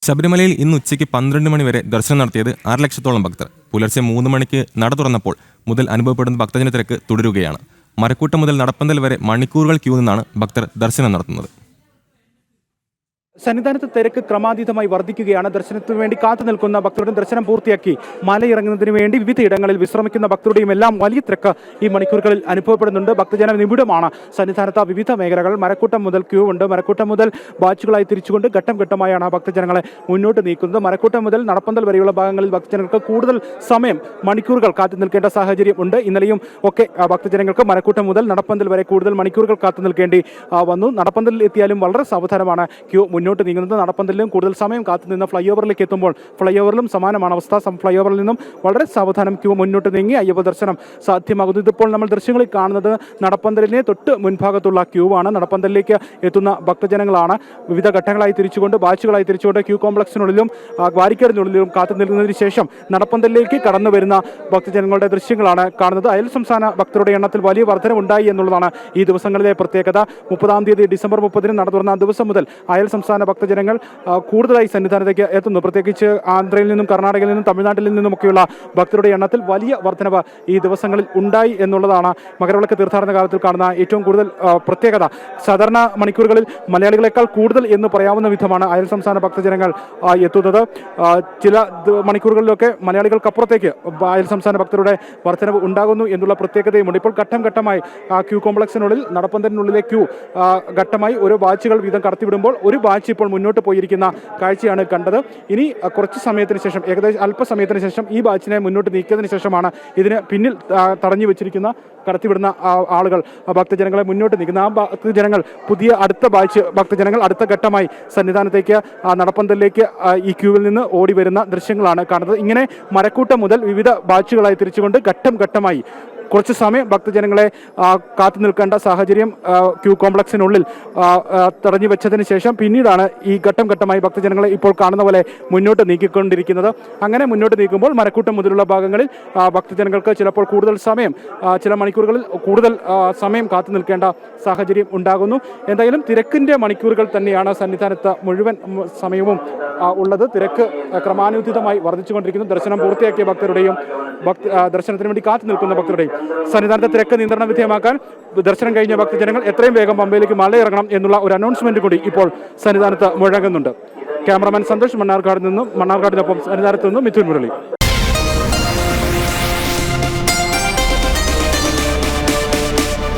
ശബരിമലയിൽ ഇന്ന് ഉച്ചയ്ക്ക് 12 മണി വരെ ദർശനം നടത്തിയത് 6 ലക്ഷത്തോളം ഭക്തർ. പുലർച്ചെ 3 മണിക്ക് നട തുറന്നപ്പോൾ മുതൽ അനുഭവപ്പെടുന്ന ഭക്തജന തിരക്ക് തുടരുകയാണ്. മരക്കൂട്ടം മുതൽ നടപ്പന്തൽ വരെ മണിക്കൂറുകൾ ക്യൂ നിന്നാണ് ഭക്തർ ദർശനം നടത്തുന്നത്. സന്നിധാനത്ത് തിരക്ക് ക്രമാതീതമായി വർദ്ധിക്കുകയാണ്. ദർശനത്തിന് വേണ്ടി കാത്തു നിൽക്കുന്ന ഭക്തരുടെ ദർശനം പൂർത്തിയാക്കി മലയിറങ്ങുന്നതിന് വേണ്ടി വിവിധ ഇടങ്ങളിൽ വിശ്രമിക്കുന്ന ഭക്തരുടെയും എല്ലാം വലിയ തിരക്ക് ഈ മണിക്കൂറുകളിൽ അനുഭവപ്പെടുന്നുണ്ട്. ഭക്തജന നിബിഡമാണ് സന്നിധാനത്ത് വിവിധ മേഖലകൾ. മരക്കൂട്ടം മുതൽ ക്യൂ ഉണ്ട്. മരക്കൂട്ടം മുതൽ ബാച്ചുകളായി തിരിച്ചുകൊണ്ട് ഘട്ടം ഘട്ടമായാണ് ഭക്തജനങ്ങളെ മുന്നോട്ട് നീക്കുന്നത്. മരക്കൂട്ടം മുതൽ നടപ്പന്തൽ വരെയുള്ള ഭാഗങ്ങളിൽ ഭക്തജനങ്ങൾക്ക് കൂടുതൽ സമയം മണിക്കൂറുകൾ കാത്തു നിൽക്കേണ്ട സാഹചര്യം ഉണ്ട്. ഇന്നലെയും ഒക്കെ ഭക്തജനങ്ങൾക്ക് മരക്കൂട്ടം മുതൽ നടപ്പന്തൽ വരെ കൂടുതൽ മണിക്കൂറുകൾ കാത്തു നിൽക്കേണ്ടി വന്നു. നടപ്പന്തലിൽ എത്തിയാലും വളരെ സാവധാനമാണ് ക്യൂ മുന്നോട്ട് നീങ്ങുന്നത്. നടപ്പന്തലിലും കൂടുതൽ സമയം കാത്തുനിന്ന് ഫ്ലൈ ഓവറിലേക്ക് എത്തുമ്പോൾ ഫ്ലൈ ഓവറിലും സമാനമാണ് അവസ്ഥ. ഫ്ലൈ ഓവറിൽ നിന്നും വളരെ സാവധാനം ക്യൂ മുന്നോട്ട് നീങ്ങി അയ്യപ്പ ദർശനം സാധ്യമാകുന്നു. ഇതിപ്പോൾ നമ്മൾ ദൃശ്യങ്ങളിൽ കാണുന്നത് നടപ്പന്തലിനെ തൊട്ട് മുൻഭാഗത്തുള്ള ക്യൂ ആണ്. നടപ്പന്തലിലേക്ക് എത്തുന്ന ഭക്തജനങ്ങളാണ് വിവിധ ഘട്ടങ്ങളായി തിരിച്ചുകൊണ്ട് ബാച്ചുകളായി തിരിച്ചുകൊണ്ട് ക്യൂ കോംപ്ലക്സിനുള്ളിലും വാരിക്കലിനുള്ളിലും കാത്തു നിൽക്കുന്നതിന് ശേഷം നടപ്പന്തലിലേക്ക് കടന്നു വരുന്ന ഭക്തജനങ്ങളുടെ ദൃശ്യങ്ങളാണ് കാണുന്നത്. അയൽ സംസ്ഥാന ഭക്തരുടെ എണ്ണത്തിൽ വലിയ വർധനവുണ്ടായി എന്നുള്ളതാണ് ഈ ദിവസങ്ങളിലെ പ്രത്യേകത. 30-ാം തീയതി ഡിസംബർ 30-ന് നട തുറന്ന ദിവസം മുതൽ അയൽ സംസ്ഥാന ഭക്തജനങ്ങൾ കൂടുതലായി സന്നിധാനത്തേക്ക് എത്തുന്നു. പ്രത്യേകിച്ച് ആന്ധ്രയിൽ നിന്നും കർണാടകയിൽ നിന്നും തമിഴ്നാട്ടിൽ നിന്നുമൊക്കെയുള്ള ഭക്തരുടെ എണ്ണത്തിൽ വലിയ വർധനവ് ഈ ദിവസങ്ങളിൽ ഉണ്ടായി എന്നുള്ളതാണ് മകരവിളക്ക് തീർത്ഥാടന കാലത്തിൽ കാണുന്ന ഏറ്റവും കൂടുതൽ പ്രത്യേകത. സാധാരണ മണിക്കൂറുകളിൽ മലയാളികളെക്കാൾ കൂടുതൽ എന്ന് പറയാവുന്ന വിധമാണ് അയൽ സംസ്ഥാന ഭക്തജനങ്ങൾ എത്തുന്നത്. ചില മണിക്കൂറുകളിലൊക്കെ മലയാളികൾക്കപ്പുറത്തേക്ക് അയൽ സംസ്ഥാന ഭക്തരുടെ വർധനവ് ഉണ്ടാകുന്നു എന്നുള്ള പ്രത്യേകതയുമുണ്ട്. ഇപ്പോൾ ഘട്ടം ഘട്ടമായി ക്യൂ കോംപ്ലക്സിനുള്ളിൽ നടപ്പന്തലിനുള്ളിലെ ക്യൂ ഘട്ടമായി ഓരോ ബാച്ചുകൾ വീതം കടത്തിവിടുമ്പോൾ ഒരു ബാച്ച് ഇപ്പോൾ മുന്നോട്ട് പോയിരിക്കുന്ന കാഴ്ചയാണ് കണ്ടത്. ഇനി കുറച്ച് സമയത്തിന് ശേഷം, ഏകദേശം അല്പസമയത്തിന് ശേഷം ഈ ബാച്ചിനെ മുന്നോട്ട് നീക്കിയതിന് ശേഷമാണ് ഇതിന് പിന്നിൽ തടഞ്ഞു വെച്ചിരിക്കുന്ന കടത്തിവിടുന്ന ആളുകൾ ഭക്തജനങ്ങളെ മുന്നോട്ട് നീക്കുന്ന ആ ഭക്തജനങ്ങൾ പുതിയ അടുത്ത ബാച്ച് ഭക്തജനങ്ങൾ അടുത്ത ഘട്ടമായി സന്നിധാനത്തേക്ക് നടപ്പന്തലിലേക്ക് ഈ ക്യൂവിൽ നിന്ന് ഓടി വരുന്ന ദൃശ്യങ്ങളാണ് കാണുന്നത്. ഇങ്ങനെ മരക്കൂട്ടം മുതൽ വിവിധ ബാച്ചുകളായി തിരിച്ചുകൊണ്ട് ഘട്ടം ഘട്ടമായി കുറച്ച് സമയം ഭക്തജനങ്ങളെ കാത്തു നിൽക്കേണ്ട സാഹചര്യം ക്യൂ കോംപ്ലക്സിനുള്ളിൽ തടഞ്ഞു വെച്ചതിന് ശേഷം പിന്നീടാണ് ഈ ഘട്ടം ഘട്ടമായി ഭക്തജനങ്ങളെ ഇപ്പോൾ കാണുന്ന പോലെ മുന്നോട്ട് നീക്കിക്കൊണ്ടിരിക്കുന്നത്. അങ്ങനെ മുന്നോട്ട് നീക്കുമ്പോൾ മരക്കൂട്ടം മുതലുള്ള ഭാഗങ്ങളിൽ ഭക്തജനങ്ങൾക്ക് ചിലപ്പോൾ കൂടുതൽ സമയം, ചില മണിക്കൂറുകളിൽ കൂടുതൽ സമയം കാത്തു നിൽക്കേണ്ട സാഹചര്യം ഉണ്ടാകുന്നു. എന്തായാലും തിരക്കിൻ്റെ മണിക്കൂറുകൾ തന്നെയാണ് സന്നിധാനത്ത് മുഴുവൻ സമയവും ഉള്ളത്. തിരക്ക് ക്രമാനുസൃതമായി വർദ്ധിച്ചുകൊണ്ടിരിക്കുന്നു. ദർശനം പൂർത്തിയാക്കിയ ഭക്തരുടെയും ദർശനത്തിന് വേണ്ടി കാത്തു നിൽക്കുന്ന ഭക്തരുടെയും സന്നിധാനത്തെ തിരക്ക് നിയന്ത്രണ വിധേയമാക്കാൻ ദർശനം കഴിഞ്ഞ ഭക്തജനങ്ങൾ എത്രയും വേഗം പമ്പയിലേക്ക് മലയിറങ്ങണം എന്നുള്ള ഒരു അനൗൺസ്മെന്റ് കൂടി ഇപ്പോൾ സന്നിധാനത്ത് മുഴങ്ങുന്നുണ്ട്. ക്യാമറമാൻ സന്തോഷ് മണ്ണാർക്കാടിനൊപ്പം സന്നിധാനത്ത് നിന്നും മിഥുൻ മുരളി.